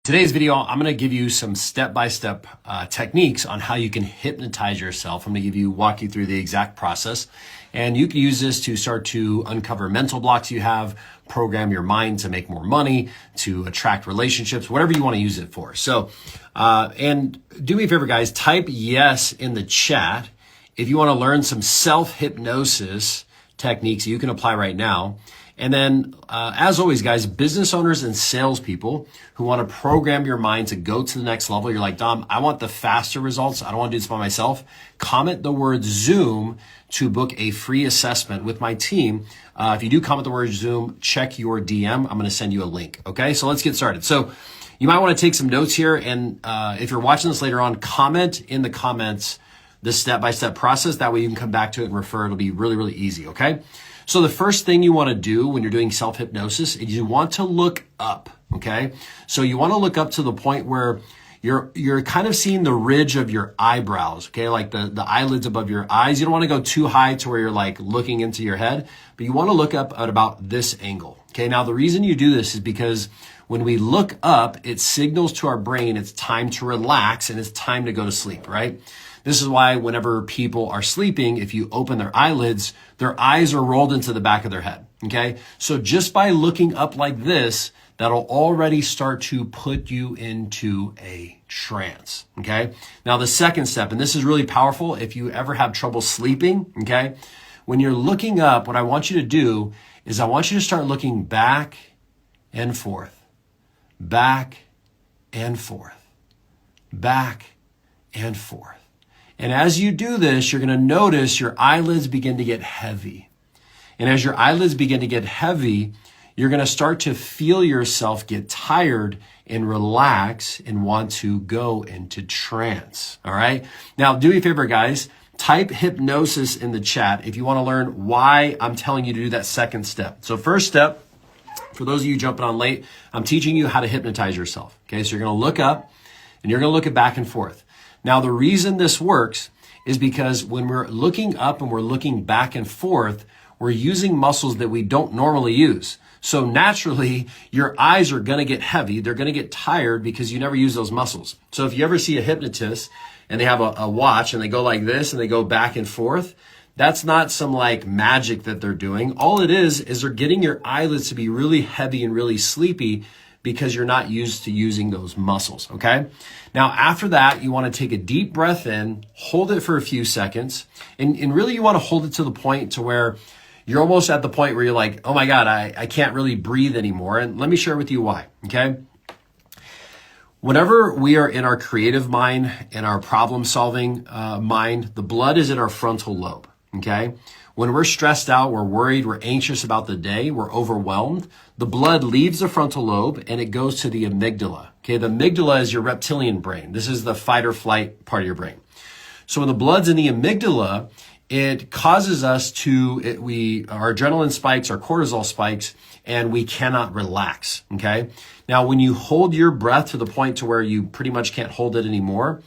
Today's video, I'm going to give you some step-by-step techniques on how you can hypnotize yourself. I'm going to walk you through the exact process. And you can use this to start to uncover mental blocks you have, program your mind to make more money, to attract relationships, whatever you want to use it for. So, and do me a favor, guys, type yes in the chat if you want to learn some self-hypnosis techniques you can apply right now. And then, as always, guys, business owners and salespeople who want to program your mind to go to the next level. You're like, Dom, I want the faster results. I don't want to do this by myself. Comment the word Zoom to book a free assessment with my team. If you do comment the word Zoom, check your DM. I'm going to send you a link. Okay, so let's get started. So you might want to take some notes here. And if you're watching this later on, comment in the comments the step-by-step process. That way you can come back to it and refer. It'll be really, really easy. Okay. So the first thing you want to do when you're doing self-hypnosis is you want to look up, okay? So you want to look up to the point where you're kind of seeing the ridge of your eyebrows, okay? Like the eyelids above your eyes. You don't want to go too high to where you're like looking into your head, but you want to look up at about this angle, okay? Now the reason you do this is because when we look up, it signals to our brain it's time to relax and it's time to go to sleep, right? This is why whenever people are sleeping, if you open their eyelids, their eyes are rolled into the back of their head, okay? So just by looking up like this, that'll already start to put you into a trance, okay? Now the second step, and this is really powerful if you ever have trouble sleeping, okay? When you're looking up, what I want you to do is I want you to start looking back and forth, back and forth, back and forth. And as you do this, you're going to notice your eyelids begin to get heavy. And as your eyelids begin to get heavy, you're going to start to feel yourself get tired and relax and want to go into trance. All right. Now, do me a favor, guys. Type hypnosis in the chat if you want to learn why I'm telling you to do that second step. So first step, for those of you jumping on late, I'm teaching you how to hypnotize yourself. Okay. So you're going to look up and you're going to look at back and forth. Now, the reason this works is because when we're looking up and we're looking back and forth, we're using muscles that we don't normally use. So naturally, your eyes are going to get heavy. They're going to get tired because you never use those muscles. So if you ever see a hypnotist and they have a watch and they go like this and they go back and forth, that's not some like magic that they're doing. All it is they're getting your eyelids to be really heavy and really sleepy because you're not used to using those muscles, okay? Now, after that, you want to take a deep breath in, hold it for a few seconds, and really you want to hold it to the point to where you're almost at the point where you're like, oh my God, I can't really breathe anymore. And let me share with you why, okay? Whenever we are in our creative mind and our problem-solving mind, the blood is in our frontal lobe, okay? When we're stressed out, we're worried, we're anxious about the day, we're overwhelmed, the blood leaves the frontal lobe and it goes to the amygdala. Okay, the amygdala is your reptilian brain. This is the fight or flight part of your brain. So when the blood's in the amygdala, it causes us to, our adrenaline spikes, our cortisol spikes, and we cannot relax, okay? Now, when you hold your breath to the point to where you pretty much can't hold it anymore,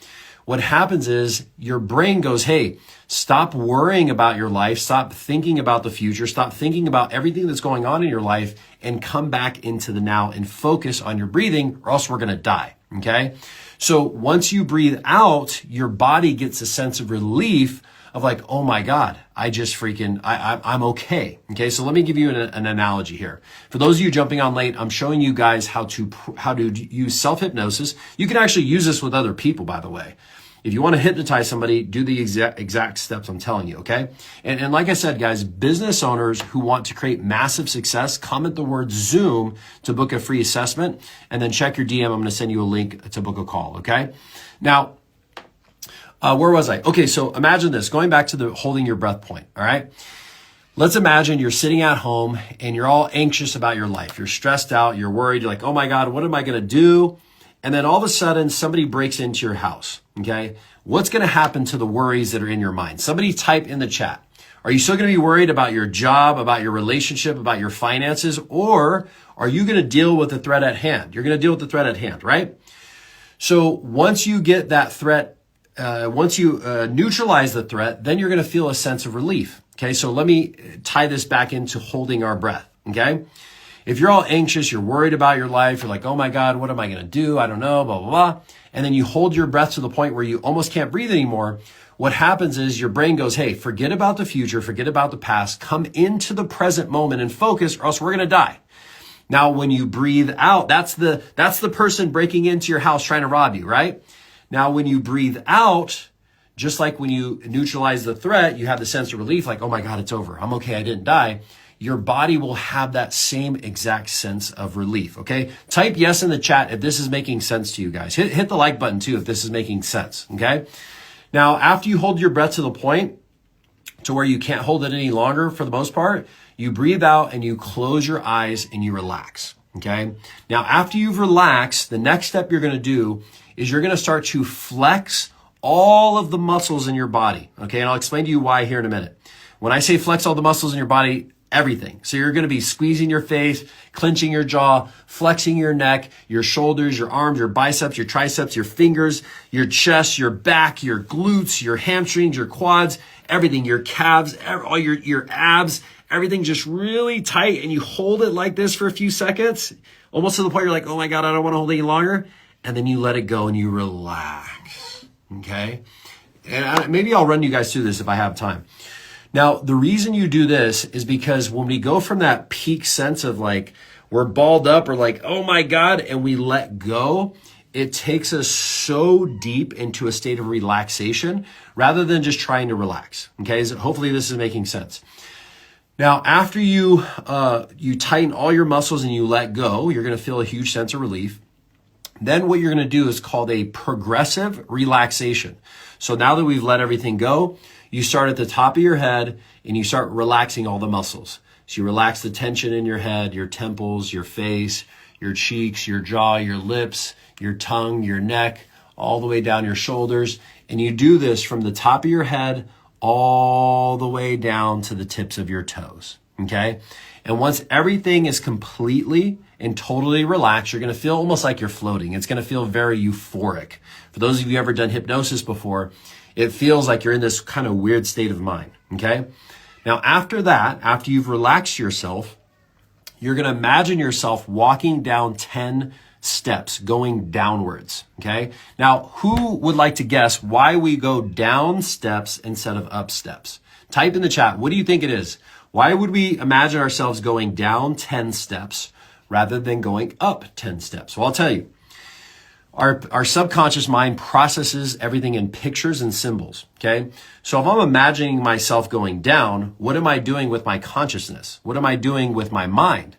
what happens is your brain goes, hey, stop worrying about your life. Stop thinking about the future. Stop thinking about everything that's going on in your life and come back into the now and focus on your breathing or else we're going to die. Okay. So once you breathe out, your body gets a sense of relief of like, oh my God, I'm okay. Okay. So let me give you an analogy here. For those of you jumping on late, I'm showing you guys how to use self-hypnosis. You can actually use this with other people, by the way. If you want to hypnotize somebody, do the exact steps I'm telling you, okay? And like I said, guys, business owners who want to create massive success, comment the word Zoom to book a free assessment, and then check your DM. I'm going to send you a link to book a call, okay? Now, where was I? Okay, so imagine this, going back to the holding your breath point, all right? Let's imagine you're sitting at home and you're all anxious about your life. You're stressed out, you're worried, you're like, oh my God, what am I going to do? And then all of a sudden, somebody breaks into your house, okay? What's going to happen to the worries that are in your mind? Somebody type in the chat. Are you still going to be worried about your job, about your relationship, about your finances? Or are you going to deal with the threat at hand? You're going to deal with the threat at hand, right? So once you get that threat, once you neutralize the threat, then you're going to feel a sense of relief, okay? So let me tie this back into holding our breath, okay? If you're all anxious, you're worried about your life, you're like, oh my God, what am I going to do? I don't know, blah, blah, blah. And then you hold your breath to the point where you almost can't breathe anymore. What happens is your brain goes, hey, forget about the future, forget about the past, come into the present moment and focus, or else we're going to die. Now, when you breathe out, that's the person breaking into your house trying to rob you, right? Now, when you breathe out, just like when you neutralize the threat, you have the sense of relief, like, oh my God, it's over. I'm okay, I didn't die. Your body will have that same exact sense of relief, okay? Type yes in the chat if this is making sense to you guys. Hit the like button too if this is making sense, okay? Now, after you hold your breath to the point to where you can't hold it any longer for the most part, you breathe out and you close your eyes and you relax, okay? Now, after you've relaxed, the next step you're gonna do is you're gonna start to flex all of the muscles in your body, okay? And I'll explain to you why here in a minute. When I say flex all the muscles in your body, everything. So you're going to be squeezing your face, clenching your jaw, flexing your neck, your shoulders, your arms, your biceps, your triceps, your fingers, your chest, your back, your glutes, your hamstrings, your quads, everything, your calves, all your abs, everything just really tight. And you hold it like this for a few seconds, almost to the point you're like, oh my God, I don't want to hold it any longer. And then you let it go and you relax. Okay. And maybe I'll run you guys through this if I have time. Now, the reason you do this is because when we go from that peak sense of like, we're balled up or like, oh my God, and we let go, it takes us so deep into a state of relaxation rather than just trying to relax. Okay. So hopefully this is making sense. Now, after you tighten all your muscles and you let go, you're going to feel a huge sense of relief. Then what you're going to do is called a progressive relaxation. So now that we've let everything go, you start at the top of your head and you start relaxing all the muscles. So you relax the tension in your head, your temples, your face, your cheeks, your jaw, your lips, your tongue, your neck, all the way down your shoulders. And you do this from the top of your head all the way down to the tips of your toes. Okay? And once everything is completely and totally relaxed, you're going to feel almost like you're floating. It's going to feel very euphoric. For those of you who have ever done hypnosis before, it feels like you're in this kind of weird state of mind, okay? Now, after that, after you've relaxed yourself, you're going to imagine yourself walking down 10 steps, going downwards, okay? Now, who would like to guess why we go down steps instead of up steps? Type in the chat, what do you think it is? Why would we imagine ourselves going down 10 steps rather than going up 10 steps? Well, I'll tell you. Our subconscious mind processes everything in pictures and symbols, okay? So if I'm imagining myself going down, what am I doing with my consciousness? What am I doing with my mind?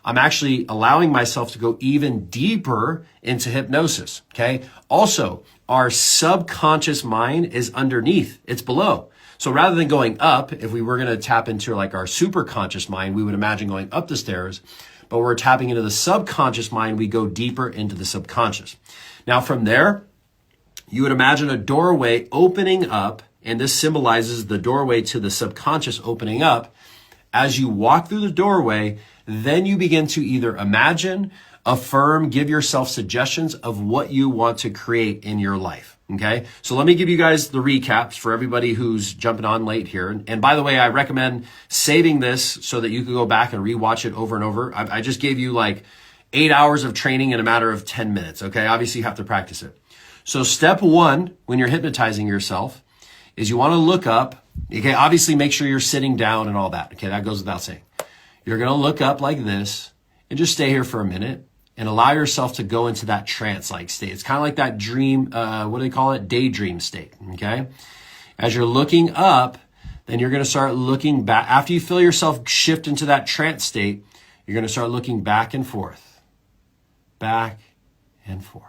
I'm actually allowing myself to go even deeper into hypnosis, okay? Also, our subconscious mind is underneath, it's below. So rather than going up, if we were going to tap into like our superconscious mind, we would imagine going up the stairs. But we're tapping into the subconscious mind, we go deeper into the subconscious. Now from there, you would imagine a doorway opening up, and this symbolizes the doorway to the subconscious opening up. As you walk through the doorway, then you begin to either imagine, affirm, give yourself suggestions of what you want to create in your life. Okay, so let me give you guys the recaps for everybody who's jumping on late here. And by the way, I recommend saving this so that you can go back and rewatch it over and over. I just gave you like 8 hours of training in a matter of 10 minutes. Okay, obviously you have to practice it. So step one, when you're hypnotizing yourself, is you want to look up. Okay, obviously make sure you're sitting down and all that. Okay, that goes without saying. You're going to look up like this and just stay here for a minute. And allow yourself to go into that trance-like state. It's kind of like that dream, what do they call it? Daydream state, okay? As you're looking up, then you're going to start looking back. After you feel yourself shift into that trance state, you're going to start looking back and forth. Back and forth.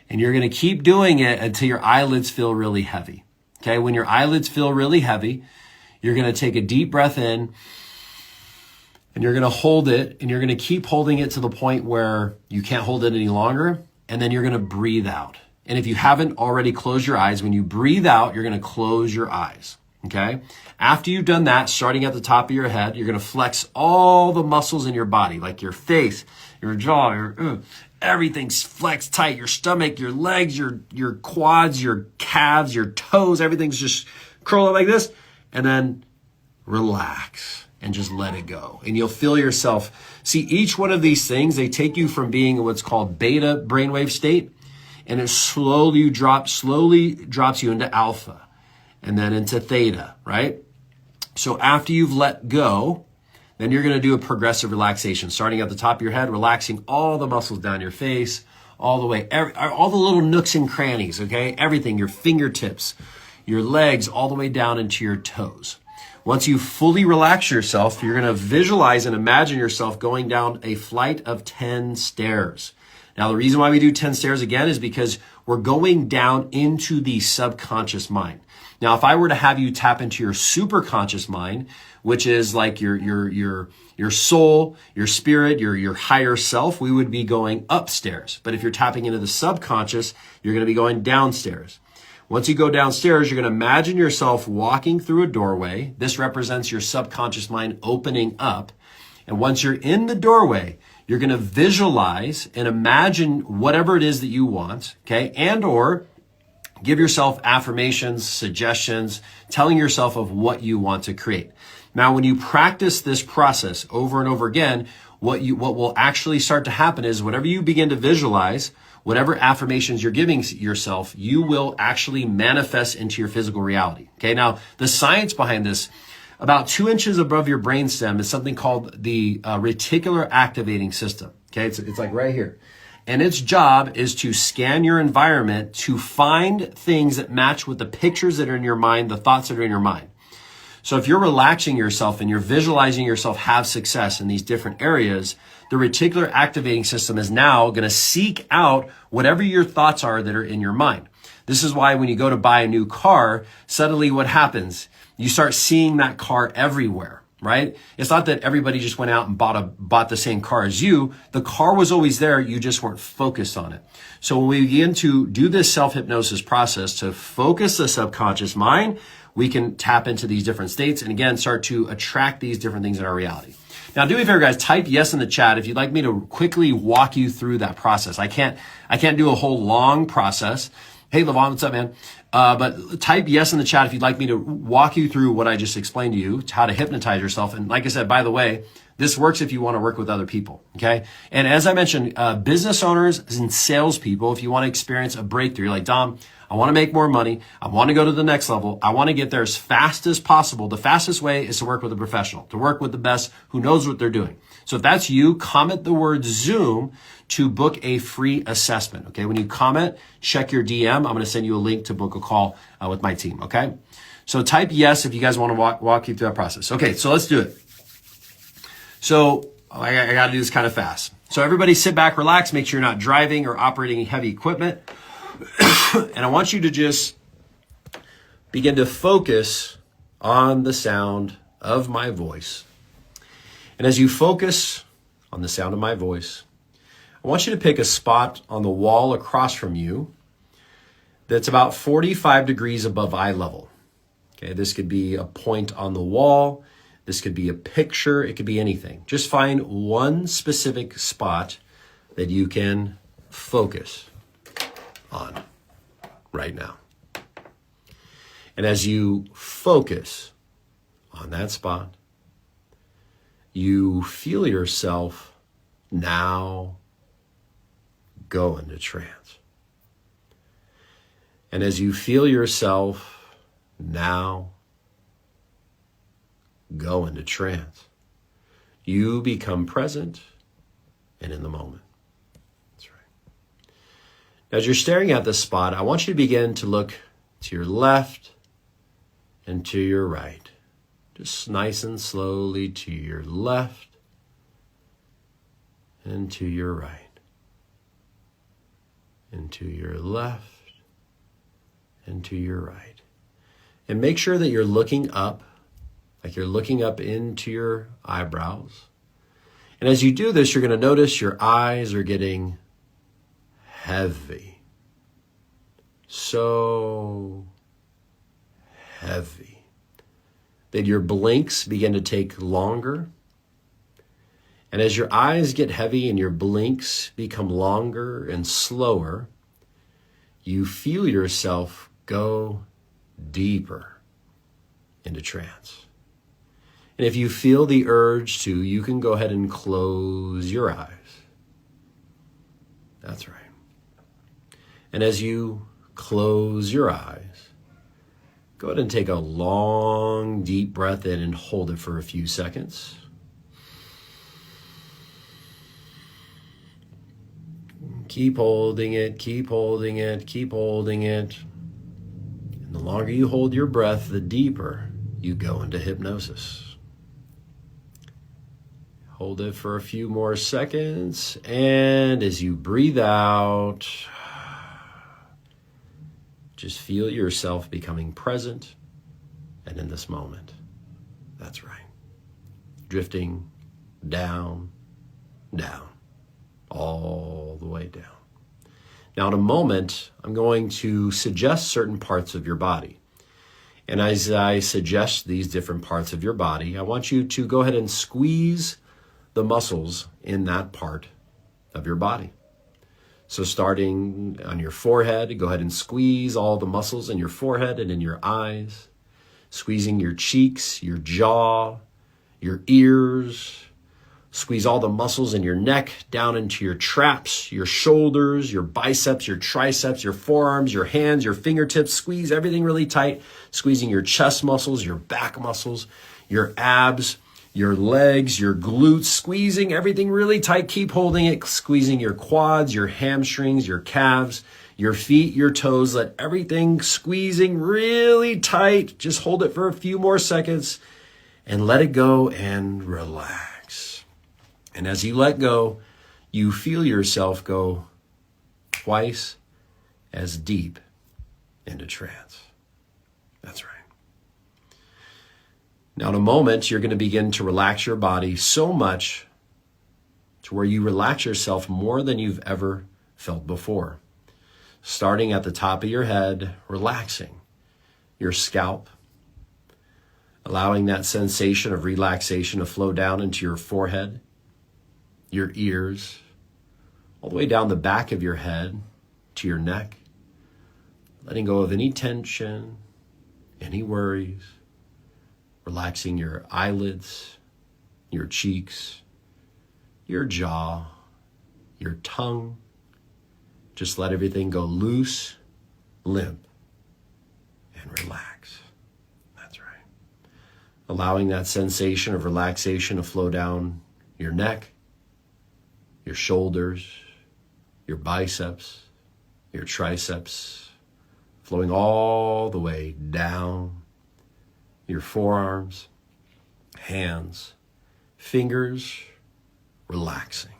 And you're going to keep doing it until your eyelids feel really heavy, okay? When your eyelids feel really heavy, you're going to take a deep breath in, and you're going to hold it, and you're going to keep holding it to the point where you can't hold it any longer. And then you're going to breathe out. And if you haven't already closed your eyes, when you breathe out, you're going to close your eyes. Okay. After you've done that, starting at the top of your head, you're going to flex all the muscles in your body, like your face, your jaw, everything's flexed tight, your stomach, your legs, your quads, your calves, your toes, everything's just curled up like this. And then relax. and just let it go. And you'll feel yourself. See, each one of these things, they take you from being in what's called beta brainwave state, and it slowly drops you into alpha and then into theta, right? So after you've let go, then you're going to do a progressive relaxation, starting at the top of your head, relaxing all the muscles down your face, all the way, all the little nooks and crannies, okay? Everything, your fingertips, your legs, all the way down into your toes. Once you fully relax yourself, you're going to visualize and imagine yourself going down a flight of 10 stairs. Now, the reason why we do 10 stairs again is because we're going down into the subconscious mind. Now, if I were to have you tap into your superconscious mind, which is like your soul, your spirit, your higher self, we would be going upstairs. But if you're tapping into the subconscious, you're going to be going downstairs. Once you go downstairs, you're going to imagine yourself walking through a doorway. This represents your subconscious mind opening up. And once you're in the doorway, you're going to visualize and imagine whatever it is that you want, okay? And or give yourself affirmations, suggestions, telling yourself of what you want to create. Now, when you practice this process over and over again, what will actually start to happen is whatever you begin to visualize, whatever affirmations you're giving yourself, you will actually manifest into your physical reality. Okay. Now, the science behind this, about 2 inches above your brainstem is something called the reticular activating system. Okay. It's like right here. And its job is to scan your environment to find things that match with the pictures that are in your mind, the thoughts that are in your mind. So if you're relaxing yourself and you're visualizing yourself have success in these different areas, the reticular activating system is now going to seek out whatever your thoughts are that are in your mind. This is why when you go to buy a new car, suddenly what happens? You start seeing that car everywhere, right? It's not that everybody just went out and bought the same car as you. The car was always there. You just weren't focused on it. So when we begin to do this self-hypnosis process to focus the subconscious mind, we can tap into these different states and again, start to attract these different things in our reality. Now, do me a favor, guys, type yes in the chat if you'd like me to quickly walk you through that process. I can't do a whole long process. Hey, Levon, what's up, man? But type yes in the chat if you'd like me to walk you through what I just explained to you, how to hypnotize yourself. And like I said, by the way, this works if you want to work with other people, okay? And as I mentioned, business owners and salespeople, if you want to experience a breakthrough, like, Dom, I want to make more money. I want to go to the next level. I want to get there as fast as possible. The fastest way is to work with a professional, to work with the best who knows what they're doing. So if that's you, comment the word Zoom to book a free assessment, okay? When you comment, check your DM. I'm going to send you a link to book a call with my team, okay? So type yes if you guys want to walk you through that process. Okay, so let's do it. So I got to do this kind of fast. So everybody sit back, relax, make sure you're not driving or operating heavy equipment. And I want you to just begin to focus on the sound of my voice. And as you focus on the sound of my voice, I want you to pick a spot on the wall across from you that's about 45 degrees above eye level. Okay, this could be a point on the wall. This could be a picture. It could be anything. Just find one specific spot that you can focus on right now. And as you focus on that spot, you feel yourself now go into trance. And as you feel yourself now go into trance, you become present and in the moment. That's right. As you're staring at this spot, I want you to begin to look to your left and to your right. Just nice and slowly to your left and to your right. And to your left and to your right. And make sure that you're looking up, like you're looking up into your eyebrows. And as you do this, you're going to notice your eyes are getting heavy. So heavy that your blinks begin to take longer. And as your eyes get heavy and your blinks become longer and slower, you feel yourself go deeper into trance. And if you feel the urge to, you can go ahead and close your eyes. That's right. And as you close your eyes, go ahead and take a long, deep breath in and hold it for a few seconds. Keep holding it, keep holding it, keep holding it. And the longer you hold your breath, the deeper you go into hypnosis. Hold it for a few more seconds, and as you breathe out, just feel yourself becoming present and in this moment. That's right. Drifting down, down, all the way down. Now, in a moment, I'm going to suggest certain parts of your body. And as I suggest these different parts of your body, I want you to go ahead and squeeze the muscles in that part of your body. So starting on your forehead, go ahead and squeeze all the muscles in your forehead and in your eyes, squeezing your cheeks, your jaw, your ears. Squeeze all the muscles in your neck down into your traps, your shoulders, your biceps, your triceps, your forearms, your hands, your fingertips. Squeeze everything really tight, squeezing your chest muscles, your back muscles, your abs, your legs, your glutes, squeezing everything really tight. Keep holding it, squeezing your quads, your hamstrings, your calves, your feet, your toes. Let everything squeezing really tight. Just hold it for a few more seconds and let it go and relax. And as you let go, you feel yourself go twice as deep into trance. That's right. Now, in a moment, you're going to begin to relax your body so much to where you relax yourself more than you've ever felt before. Starting at the top of your head, relaxing your scalp, allowing that sensation of relaxation to flow down into your forehead, your ears, all the way down the back of your head to your neck, letting go of any tension, any worries, relaxing your eyelids, your cheeks, your jaw, your tongue. Just let everything go loose, limp, and relax. That's right. Allowing that sensation of relaxation to flow down your neck, your shoulders, your biceps, your triceps, flowing all the way down your forearms, hands, fingers, relaxing.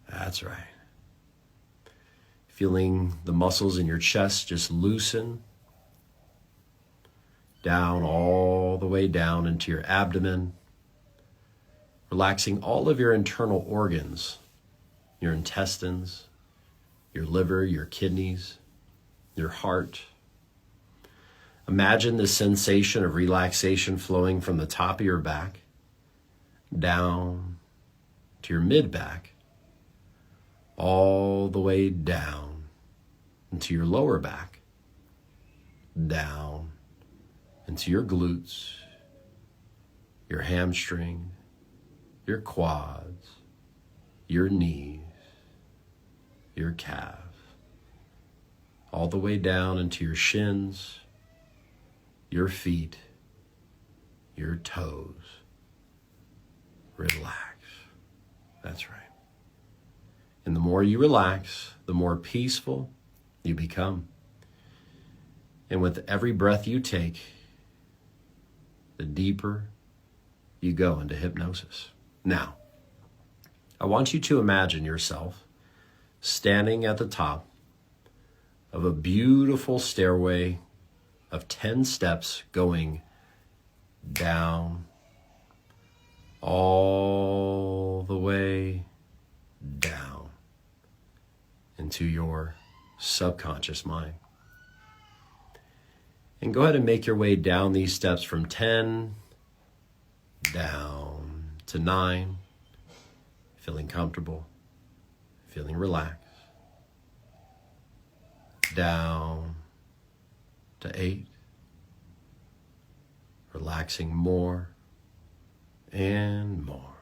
That's right. Feeling the muscles in your chest just loosen down, all the way down into your abdomen, relaxing all of your internal organs, your intestines, your liver, your kidneys, your heart. Imagine the sensation of relaxation flowing from the top of your back down to your mid-back, all the way down into your lower back, down into your glutes, your hamstring, your quads, your knees, your calves, all the way down into your shins, your feet, your toes. Relax. That's right. And the more you relax, the more peaceful you become. And with every breath you take, the deeper you go into hypnosis. Now, I want you to imagine yourself standing at the top of a beautiful stairway of 10 steps going down, all the way down into your subconscious mind. And go ahead and make your way down these steps from 10 down to 9, feeling comfortable, feeling relaxed, down to 8, relaxing more and more.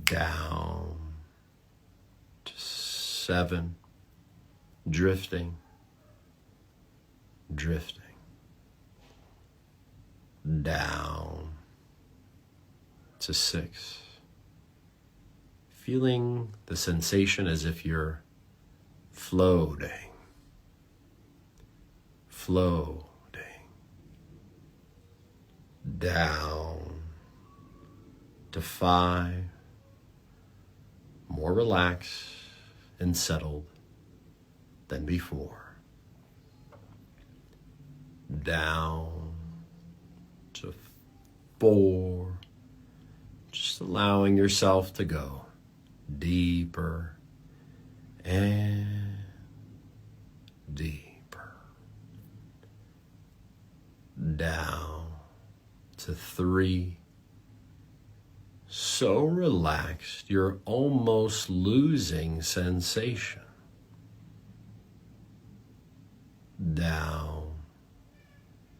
Down to 7, drifting, drifting. Down to 6. Feeling the sensation as if you're floating, floating. Down to 5, more relaxed and settled than before. Down to 4, just allowing yourself to go deeper and deeper. Down to 3, so relaxed you're almost losing sensation. Down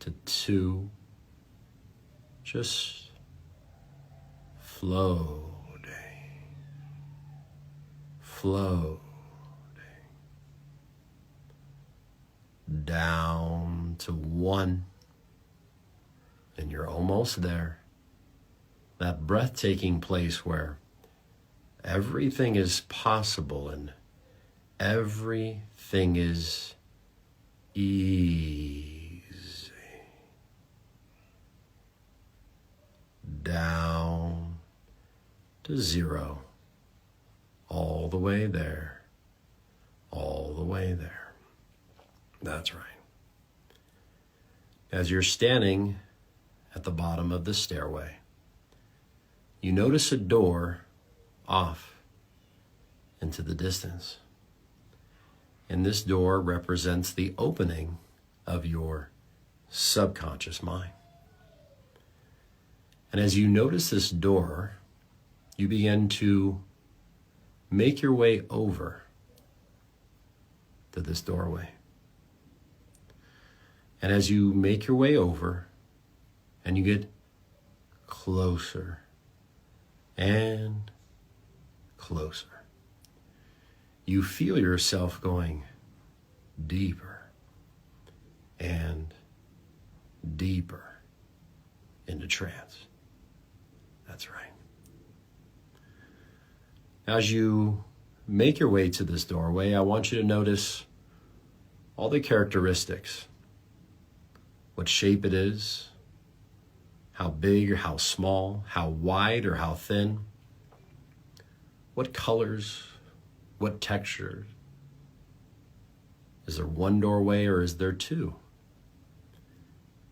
to 2, just floating, floating. Down to 1, and you're almost there. That breathtaking place where everything is possible and everything is easy. Down to 0. All the way there. All the way there. That's right. As you're standing at the bottom of the stairway, you notice a door off into the distance. And this door represents the opening of your subconscious mind. And as you notice this door, you begin to make your way over to this doorway. And as you make your way over and you get closer and closer, you feel yourself going deeper and deeper into trance. That's right. As you make your way to this doorway, I want you to notice all the characteristics, what shape it is, how big or how small, how wide or how thin, what colors, what texture. Is there one doorway or is there 2?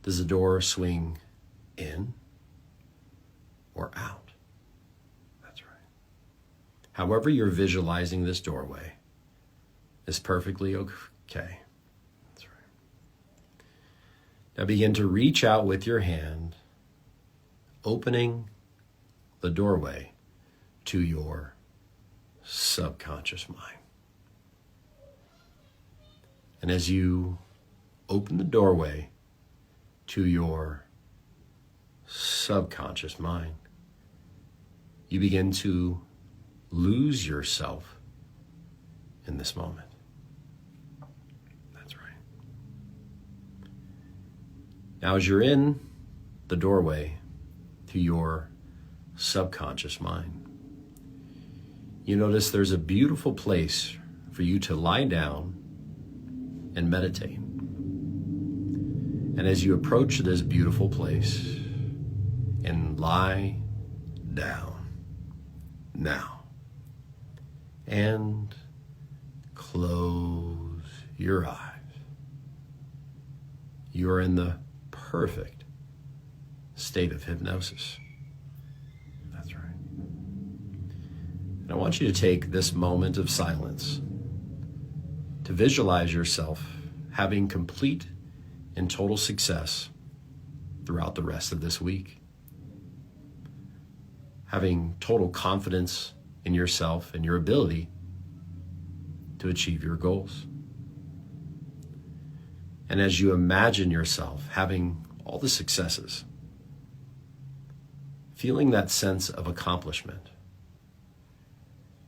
Does the door swing in or out? That's right. However you're visualizing this doorway is perfectly okay. That's right. Now begin to reach out with your hand, opening the doorway to your subconscious mind. And as you open the doorway to your subconscious mind, you begin to lose yourself in this moment. That's right. Now, as you're in the doorway to your subconscious mind, you notice there's a beautiful place for you to lie down and meditate. And as you approach this beautiful place and lie down now and close your eyes, you're in the perfect state of hypnosis. That's right. And I want you to take this moment of silence to visualize yourself having complete and total success throughout the rest of this week. Having total confidence in yourself and your ability to achieve your goals. And as you imagine yourself having all the successes, feeling that sense of accomplishment,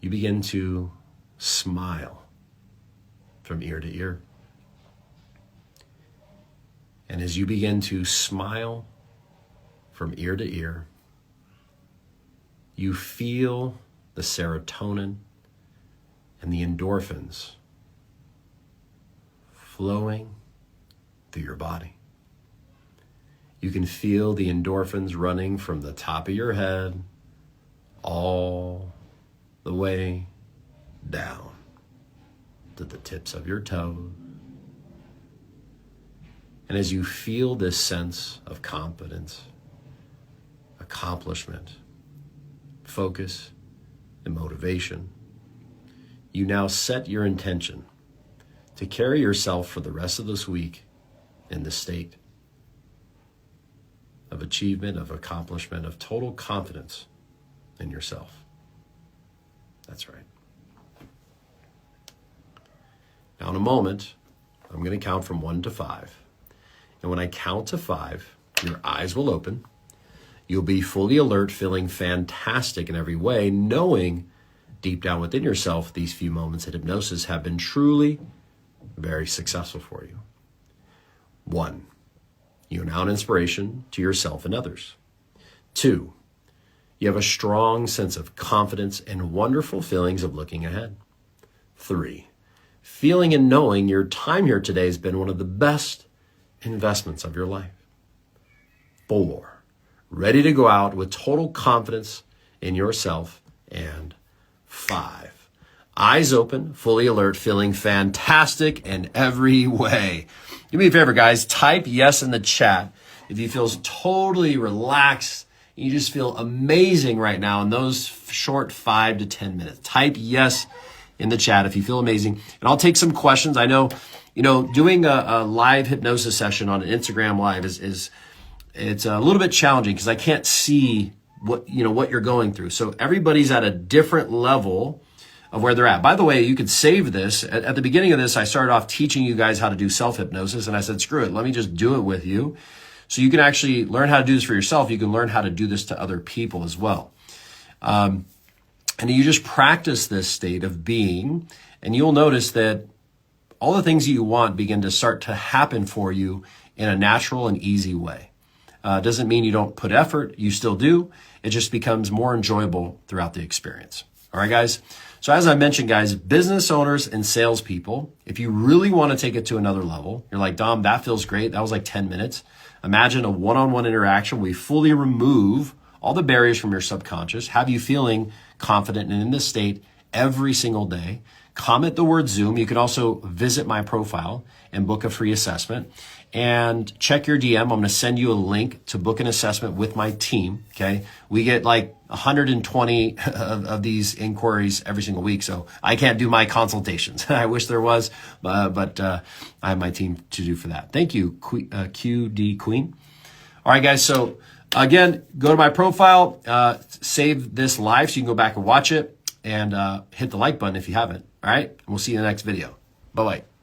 you begin to smile from ear to ear. And as you begin to smile from ear to ear, you feel the serotonin and the endorphins flowing through your body. You can feel the endorphins running from the top of your head all the way down to the tips of your toes. And as you feel this sense of confidence, accomplishment, focus, and motivation, you now set your intention to carry yourself for the rest of this week in this state of achievement, of accomplishment, of total confidence in yourself. That's right. Now in a moment, I'm going to count from 1 to 5. And when I count to 5, your eyes will open. You'll be fully alert, feeling fantastic in every way, knowing deep down within yourself, these few moments in hypnosis have been truly very successful for you. 1, you're now an inspiration to yourself and others. 2, you have a strong sense of confidence and wonderful feelings of looking ahead. 3, feeling and knowing your time here today has been one of the best investments of your life. 4, ready to go out with total confidence in yourself. And 5, eyes open, fully alert, feeling fantastic in every way. Do me a favor, guys, type yes in the chat if you feel totally relaxed. You just feel amazing right now in those short 5 to 10 minutes. Type yes in the chat if you feel amazing. And I'll take some questions. I know, doing a live hypnosis session on an Instagram live is it's a little bit challenging because I can't see what you're going through. So everybody's at a different level of where they're at. By the way, you could save this. At the beginning of this, I started off teaching you guys how to do self-hypnosis, and I said, screw it, let me just do it with you. So you can actually learn how to do this for yourself. You can learn how to do this to other people as well. And you just practice this state of being, and you'll notice that all the things you want begin to start to happen for you in a natural and easy way. Doesn't mean you don't put effort. You still do. It just becomes more enjoyable throughout the experience. All right, guys. So as I mentioned, guys, business owners and salespeople, if you really want to take it to another level, you're like, Dom, that feels great. That was like 10 minutes. Imagine a one-on-one interaction. We fully remove all the barriers from your subconscious, have you feeling confident and in this state every single day. Comment the word Zoom. You can also visit my profile and book a free assessment. And check your DM. I'm going to send you a link to book an assessment with my team. Okay. We get like 120 of these inquiries every single week. So I can't do my consultations. I wish there was, but I have my team to do for that. Thank you, QD Queen. All right, guys. So again, go to my profile, save this live so you can go back and watch it, and hit the like button if you haven't. All right. And we'll see you in the next video. Bye-bye.